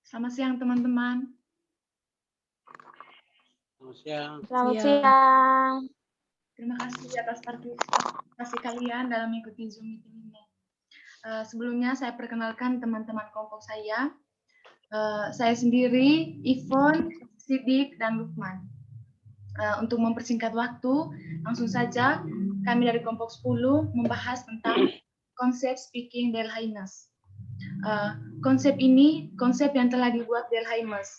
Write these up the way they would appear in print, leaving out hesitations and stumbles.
Selamat siang teman-teman. Selamat siang. Selamat siang. Terima kasih atas partisipasi kalian dalam mengikuti Zoom meeting ini. Sebelumnya saya perkenalkan teman-teman kelompok saya. Saya sendiri, Ivon, Sidik, dan Lukman. Untuk mempersingkat waktu, langsung saja kami dari kelompok 10 membahas tentang konsep speaking Delhaines. Konsep ini konsep yang telah dibuat Delhaines,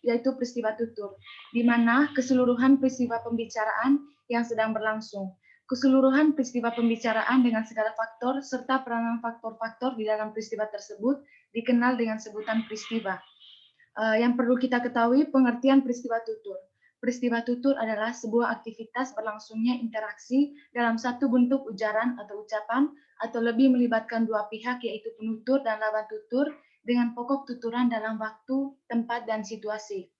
yaitu peristiwa tutur, di mana keseluruhan peristiwa pembicaraan yang sedang berlangsung, keseluruhan peristiwa pembicaraan dengan segala faktor serta peranan faktor-faktor di dalam peristiwa tersebut dikenal dengan sebutan peristiwa. Yang perlu kita ketahui pengertian peristiwa tutur. Peristiwa tutur adalah sebuah aktivitas berlangsungnya interaksi dalam satu bentuk ujaran atau ucapan atau lebih melibatkan dua pihak yaitu penutur dan lawan tutur dengan pokok tuturan dalam waktu, tempat, dan situasi.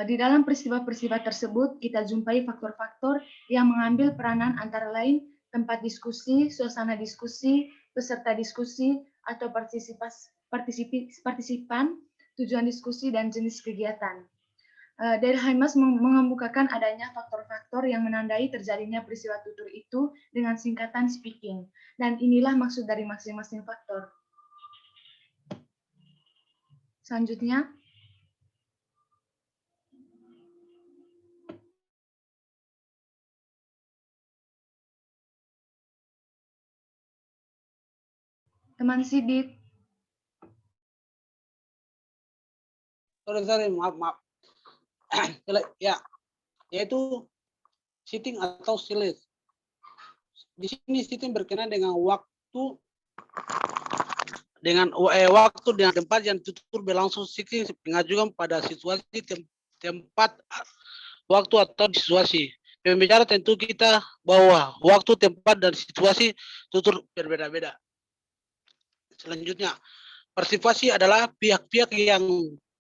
Di dalam peristiwa-peristiwa tersebut kita jumpai faktor-faktor yang mengambil peranan antara lain tempat diskusi, suasana diskusi, peserta diskusi, atau partisipan, tujuan diskusi, dan jenis kegiatan. Delhaines mengemukakan adanya faktor-faktor yang menandai terjadinya peristiwa tutur itu dengan singkatan speaking, dan inilah maksud dari masing-masing faktor. Selanjutnya, teman Sidik. Sorry, maaf. Ya, yaitu sitting atau silence. Di sini sitting berkenaan dengan waktu dengan tempat yang tutur berlangsung. Sitting mengajukan pada situasi, tempat, waktu atau situasi. Pembicara tentu kita bahwa waktu, tempat, dan situasi tutur berbeda-beda. Selanjutnya, partisipasi adalah pihak-pihak yang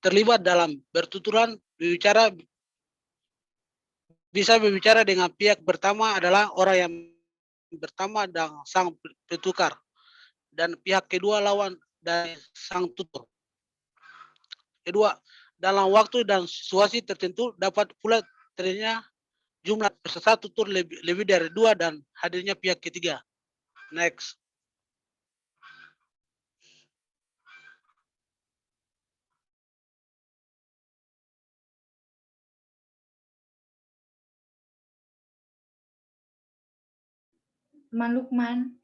terlibat dalam bertuturan berbicara. Bisa berbicara dengan pihak pertama adalah orang yang pertama dan sang petukar, dan pihak kedua lawan dari sang tutur. Kedua, dalam waktu dan situasi tertentu dapat pula terjadinya jumlah peserta tutur lebih dari 2 dan hadirnya pihak ketiga. Next. Teman Lukman.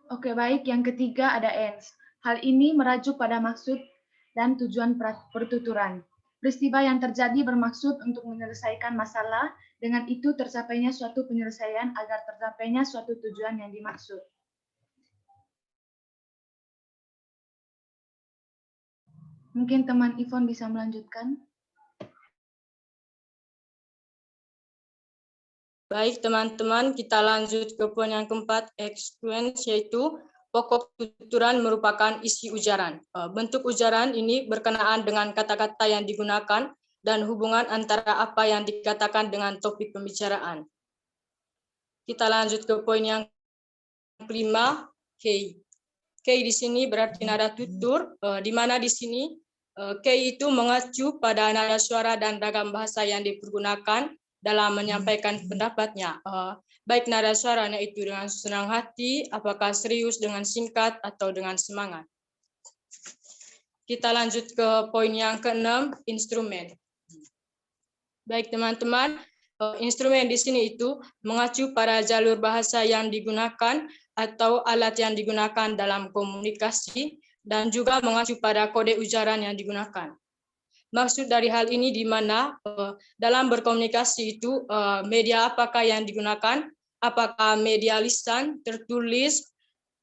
Oke, baik. Yang ketiga ada ends. Hal ini merajuk pada maksud dan tujuan pertuturan. Peristiwa yang terjadi bermaksud untuk menyelesaikan masalah, dengan itu tercapainya suatu penyelesaian agar tercapainya suatu tujuan yang dimaksud. Mungkin teman Ivon bisa melanjutkan. Baik teman-teman, kita lanjut ke poin yang keempat, experience, yaitu pokok tuturan merupakan isi ujaran. Bentuk ujaran ini berkenaan dengan kata-kata yang digunakan dan hubungan antara apa yang dikatakan dengan topik pembicaraan. Kita lanjut ke poin yang kelima, key. Key di sini berarti nada tutur, di mana di sini key itu mengacu pada nada suara dan ragam bahasa yang dipergunakan dalam menyampaikan pendapatnya. Baik nada suaranya itu dengan senang hati, apakah serius, dengan singkat, atau dengan semangat. Kita lanjut ke poin yang keenam, instrumen. Baik teman-teman, instrumen di sini itu mengacu pada jalur bahasa yang digunakan atau alat yang digunakan dalam komunikasi dan juga mengacu pada kode ujaran yang digunakan. Maksud dari hal ini di mana dalam berkomunikasi itu media apakah yang digunakan, apakah media lisan, tertulis,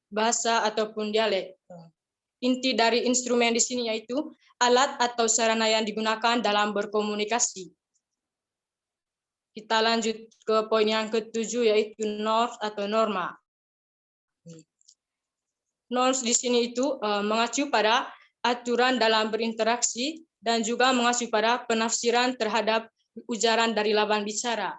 bahasa ataupun dialek. Inti dari instrumen di sini yaitu alat atau sarana yang digunakan dalam berkomunikasi. Kita lanjut ke poin yang ketujuh yaitu norms atau norma. Norms di sini itu mengacu pada aturan dalam berinteraksi dan juga mengacu pada penafsiran terhadap ujaran dari lawan bicara.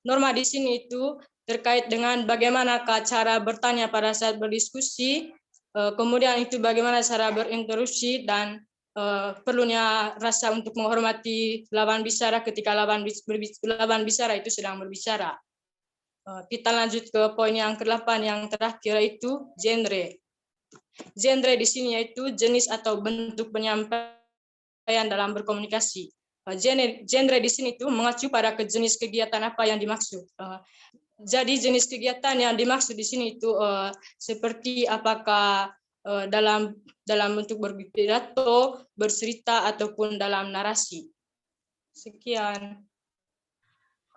Norma di sini itu terkait dengan bagaimana cara bertanya pada saat berdiskusi, kemudian itu bagaimana cara berinterupsi, dan perlunya rasa untuk menghormati lawan bicara ketika lawan bicara itu sedang berbicara. Kita lanjut ke poin yang ke-8 yang terakhir, yaitu genre. Genre di sini yaitu jenis atau bentuk penyampaian dalam berkomunikasi. Genre di sini itu mengacu pada jenis kegiatan apa yang dimaksud. Jadi jenis kegiatan yang dimaksud di sini itu seperti apakah dalam bentuk berpidato, bercerita, ataupun dalam narasi. Sekian.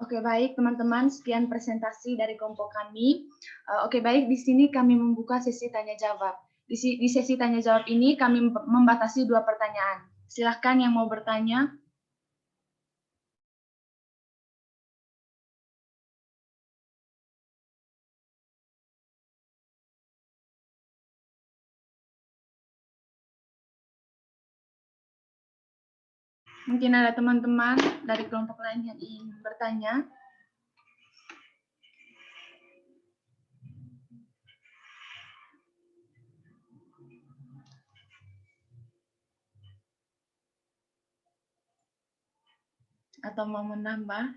Oke, baik teman-teman, sekian presentasi dari kelompok kami. Oke, baik, di sini kami membuka sesi tanya jawab. Di sesi tanya jawab ini kami membatasi 2 pertanyaan. Silahkan yang mau bertanya. Mungkin ada teman-teman dari kelompok lain yang ingin bertanya. Atau mau menambah?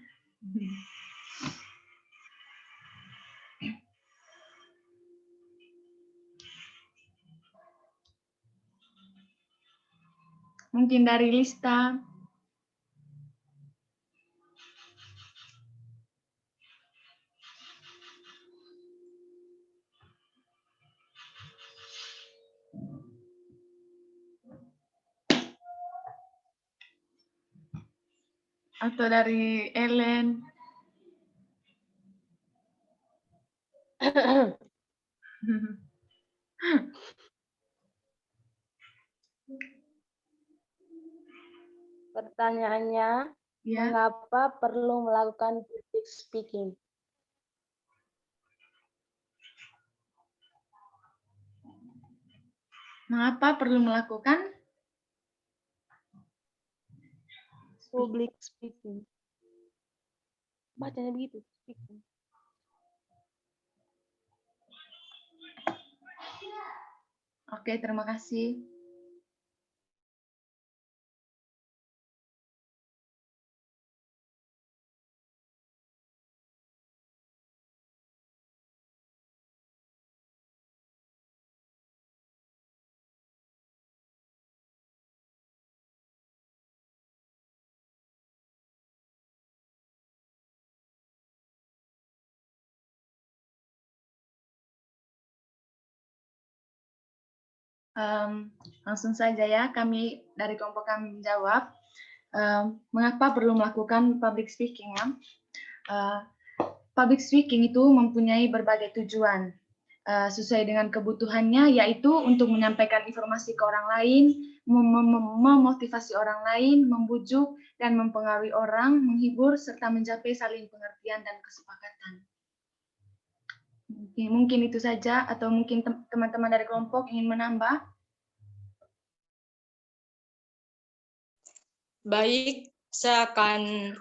Mungkin dari Lista. Atau dari Ellen. Pertanyaannya, Ya. mengapa perlu melakukan public speaking? Mengapa perlu melakukan Public speaking. Bacanya begitu, speaking. Oke, terima kasih. Langsung saja ya, kami dari kelompok kami menjawab. Mengapa perlu melakukan public speaking? Ya? Public speaking itu mempunyai berbagai tujuan sesuai dengan kebutuhannya, yaitu untuk menyampaikan informasi ke orang lain, memotivasi orang lain, membujuk dan mempengaruhi orang, menghibur serta mencapai saling pengertian dan kesepakatan. Mungkin itu saja, atau mungkin teman-teman dari kelompok ingin menambah? Baik, saya akan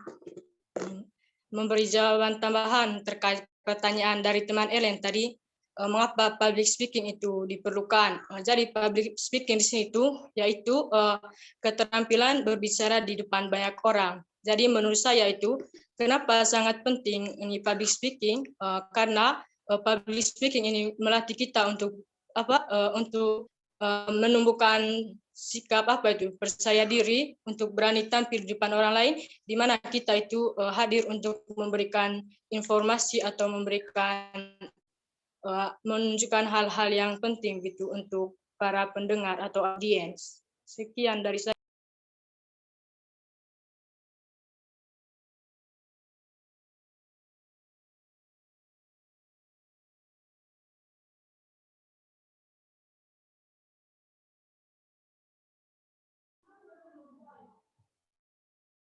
memberi jawaban tambahan terkait pertanyaan dari teman Ellen tadi, mengapa public speaking itu diperlukan. Jadi public speaking di sini itu yaitu keterampilan berbicara di depan banyak orang. Jadi menurut saya itu kenapa sangat penting ini public speaking, karena public speaking ini melatih kita untuk menumbuhkan sikap percaya diri untuk berani tampil di depan orang lain, di mana kita itu hadir untuk memberikan informasi atau menunjukkan hal-hal yang penting gitu untuk para pendengar atau audiens. Sekian dari saya.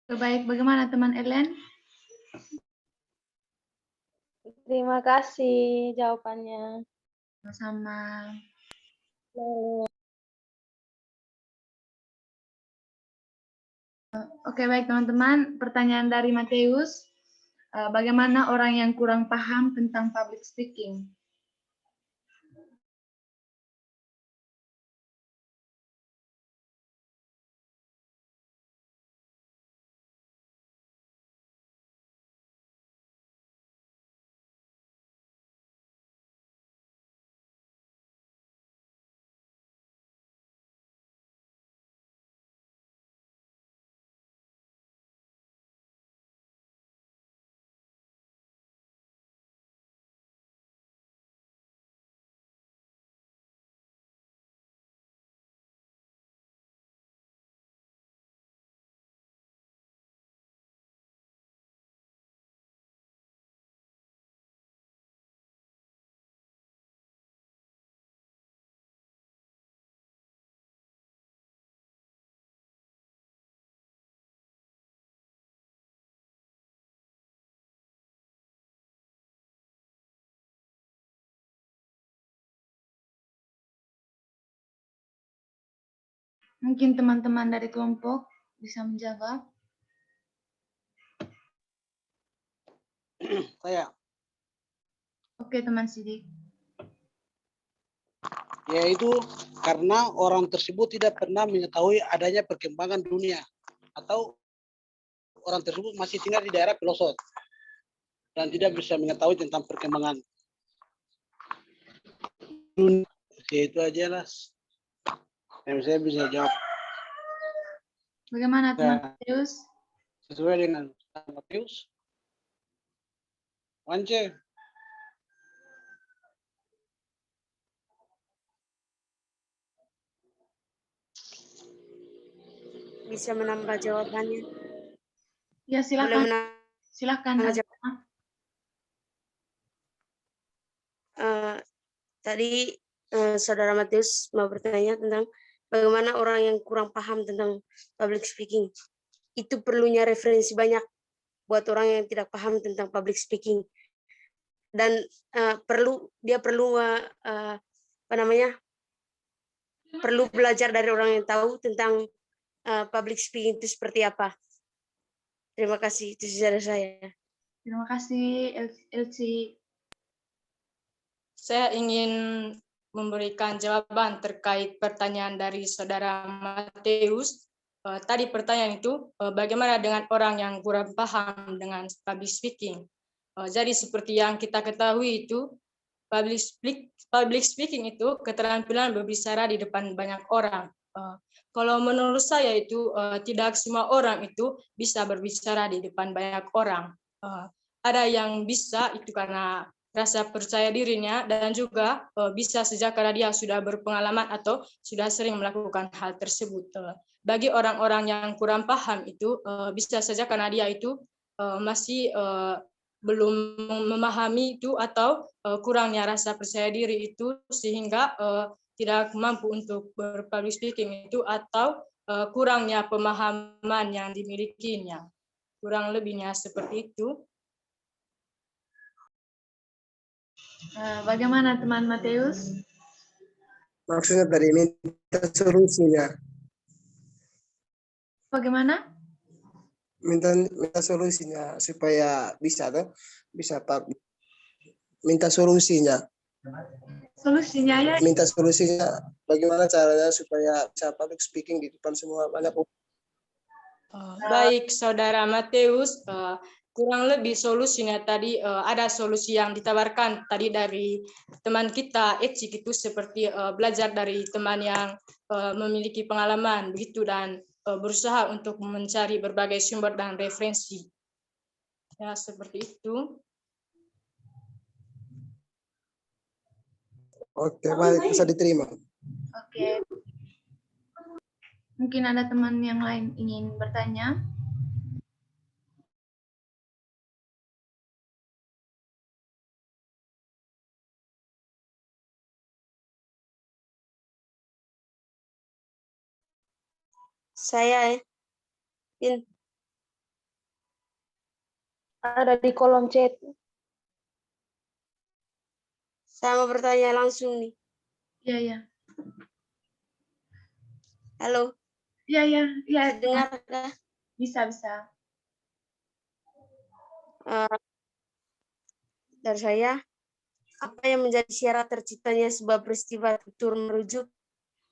Baik, bagaimana teman Ellen? Terima kasih jawabannya. Sama-sama. Oke, baik teman-teman. Pertanyaan dari Mateus. Bagaimana orang yang kurang paham tentang public speaking? Mungkin teman-teman dari kelompok bisa menjawab. Saya, Oke, teman Sidik. yaitu karena orang tersebut tidak pernah mengetahui adanya perkembangan dunia atau orang tersebut masih tinggal di daerah pelosok dan tidak bisa mengetahui tentang perkembangan dunia. Ya, itu aja lah yang saya bisa jawab. Bagaimana teman Ya, Mateus? sesuai dengan Matius. Wance. Bisa menambah jawabannya. Ya, Boleh silakan. menambah Silakan. jawaban. Tadi Saudara Matius mau bertanya tentang bagaimana orang yang kurang paham tentang public speaking. Itu perlunya referensi banyak buat orang yang tidak paham tentang public speaking. Dan dia perlu perlu belajar dari orang yang tahu tentang public speaking itu seperti apa. Terima kasih, itu saja saya. Terima kasih, Elci. Saya ingin memberikan jawaban terkait pertanyaan dari Saudara Mateus. Tadi pertanyaan itu, bagaimana dengan orang yang kurang paham dengan public speaking? Jadi seperti yang kita ketahui itu, public speaking itu keterampilan berbicara di depan banyak orang. Kalau menurut saya itu tidak semua orang itu bisa berbicara di depan banyak orang. Ada yang bisa itu karena rasa percaya dirinya dan juga bisa sejak karena dia sudah berpengalaman atau sudah sering melakukan hal tersebut. Bagi orang-orang yang kurang paham itu bisa saja karena dia itu masih belum memahami itu atau kurangnya rasa percaya diri itu sehingga tidak mampu untuk berpublic speaking itu atau kurangnya pemahaman yang dimilikinya. Kurang lebihnya seperti itu. Bagaimana teman Mateus? Maksudnya tadi minta solusinya. Bagaimana? Minta solusinya supaya bisa minta solusinya. Solusinya ya? Minta solusinya bagaimana caranya supaya bisa public speaking di depan semua banyak. Baik, Saudara Mateus, kurang lebih solusinya tadi ada solusi yang ditawarkan tadi dari teman kita Ecik itu seperti belajar dari teman yang memiliki pengalaman begitu dan berusaha untuk mencari berbagai sumber dan referensi. Ya, seperti itu. Oke, baik, bisa diterima. Oke. Mungkin ada teman yang lain ingin bertanya? Saya Ada di kolom chat. Saya mau bertanya langsung nih. Iya, iya. Halo, Iya, iya, iya. dengar kah? Bisa. Dari saya, apa yang menjadi syarat terciptanya sebuah peristiwa tutur merujuk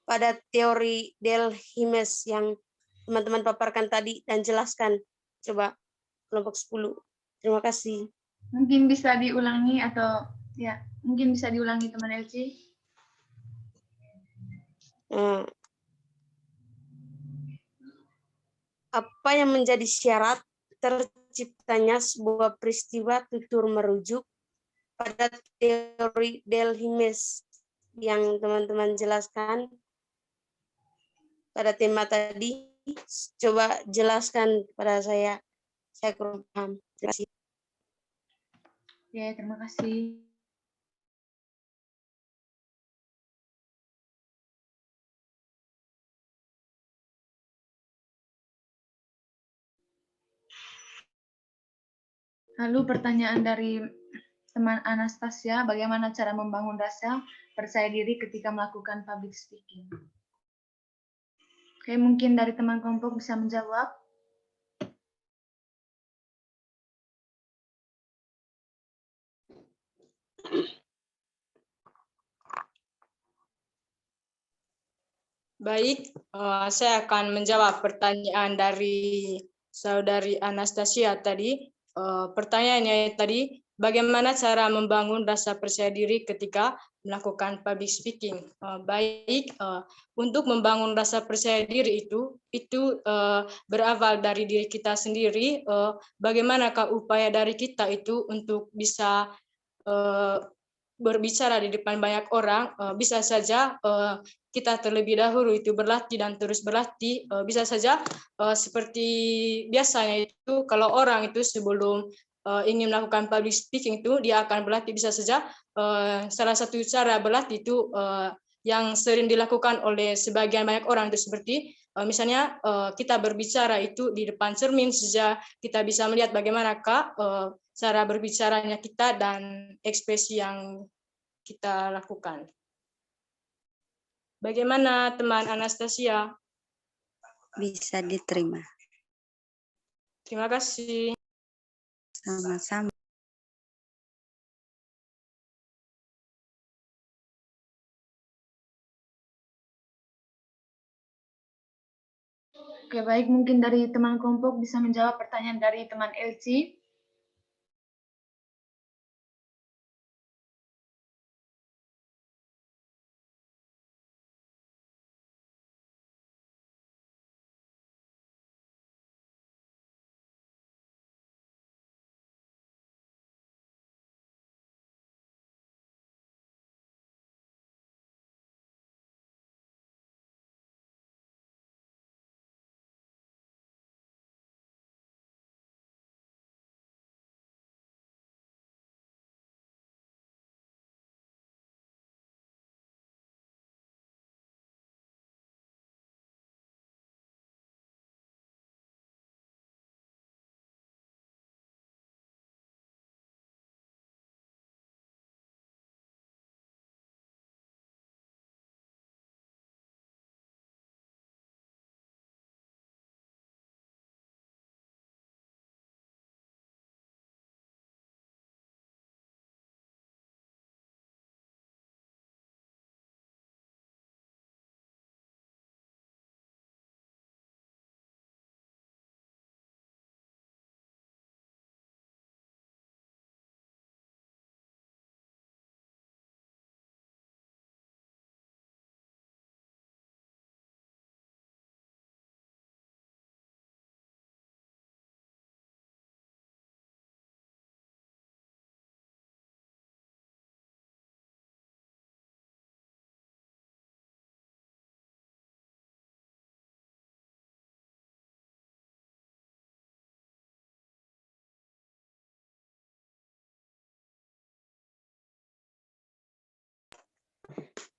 pada teori Delhimes yang teman-teman paparkan tadi dan jelaskan. Coba kelompok 10. Terima kasih. Mungkin bisa diulangi atau ya, mungkin bisa diulangi teman LC. Apa yang menjadi syarat terciptanya sebuah peristiwa tutur merujuk pada teori Delhimes yang teman-teman jelaskan pada tema tadi? Coba jelaskan pada saya kurang paham. Terima kasih. Ya, terima kasih. Lalu pertanyaan dari teman Anastasia, bagaimana cara membangun rasa percaya diri ketika melakukan public speaking? Oke, mungkin dari teman kelompok bisa menjawab. Baik, saya akan menjawab pertanyaan dari saudari Anastasia tadi. Pertanyaannya tadi, bagaimana cara membangun rasa percaya diri ketika melakukan public speaking? Untuk membangun rasa percaya diri itu berawal dari diri kita sendiri. Bagaimanakah upaya dari kita itu untuk bisa berbicara di depan banyak orang? Bisa saja kita terlebih dahulu itu berlatih dan terus berlatih. Bisa saja seperti biasanya itu kalau orang itu sebelum ingin melakukan public speaking itu dia akan berlatih. Bisa saja salah satu cara berlatih itu yang sering dilakukan oleh sebagian banyak orang itu seperti misalnya kita berbicara itu di depan cermin saja, kita bisa melihat bagaimanakah cara berbicaranya kita dan ekspresi yang kita lakukan. Bagaimana teman Anastasia? Bisa diterima. Terima kasih. Sama-sama. Oke, baik. Mungkin dari teman kelompok bisa menjawab pertanyaan dari teman LC.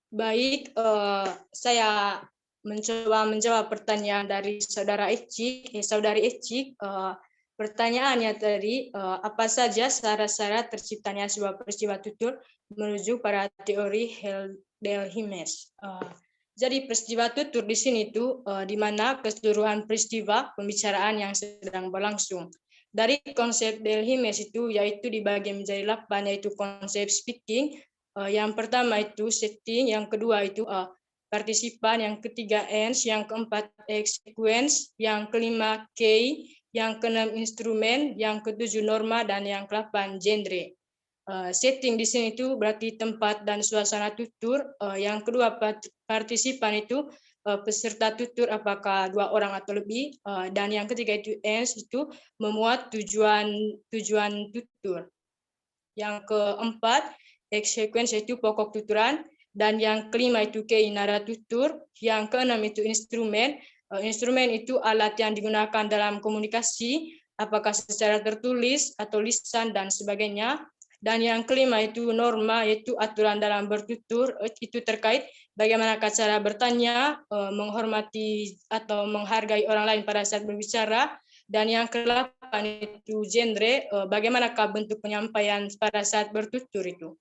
Baik, saya mencoba menjawab pertanyaan dari saudari Ecik. Pertanyaannya tadi, apa saja syarat-syarat terciptanya sebuah peristiwa tutur menuju pada teori Delhimes? Jadi peristiwa tutur di sini itu di mana keseluruhan peristiwa pembicaraan yang sedang berlangsung. Dari konsep Delhimes itu yaitu dibagi menjadi 8, yaitu konsep speaking. Yang pertama itu setting, yang kedua itu partisipan, yang ketiga ends, yang keempat sequence, yang kelima key, yang keenam instrumen, yang ketujuh norma, dan yang ke-8 genre. Setting di sini itu berarti tempat dan suasana tutur. Yang kedua partisipan itu peserta tutur apakah 2 orang atau lebih. Dan yang ketiga itu ends itu memuat tujuan tutur. Yang keempat sequence itu pokok tuturan. Dan yang kelima itu key nara tutur. Yang keenam itu instrumen. Instrumen itu alat yang digunakan dalam komunikasi, apakah secara tertulis atau lisan dan sebagainya. Dan yang kelima itu norma, yaitu aturan dalam bertutur. Itu terkait bagaimana cara bertanya, menghormati atau menghargai orang lain pada saat berbicara. Dan yang ke-8 itu genre, bagaimanakah bentuk penyampaian pada saat bertutur itu.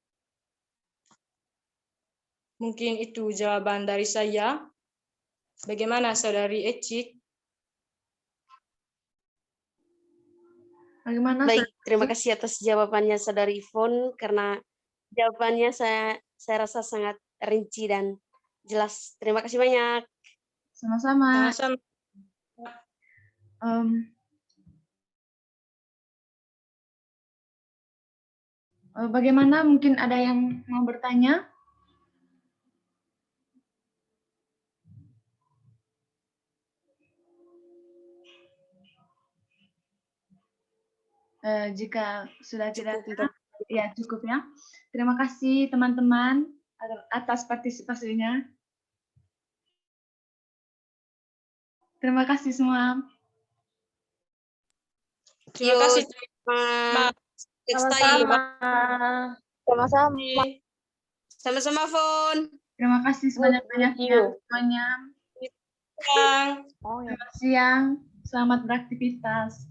Mungkin itu jawaban dari saya. Bagaimana Saudari Ecik? Bagaimana? Baik, terima kasih atas jawabannya Saudari Yvonne, karena jawabannya saya rasa sangat rinci dan jelas. Terima kasih banyak. Sama-sama. Sama-sama. Bagaimana? Mungkin ada yang mau bertanya? Jika sudah tidak ada, ya cukup ya. Terima kasih teman-teman atas partisipasinya. Terima kasih semua. Terima kasih. Sama-sama. Sama-sama. Sama-sama, Fon. Terima kasih sebanyak-banyaknya semuanya. Selamat siang. Selamat beraktivitas.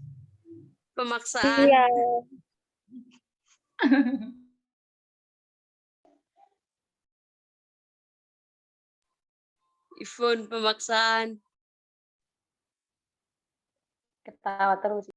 Pemaksaan. Iya. Yvonne, pemaksaan. Ketawa terus.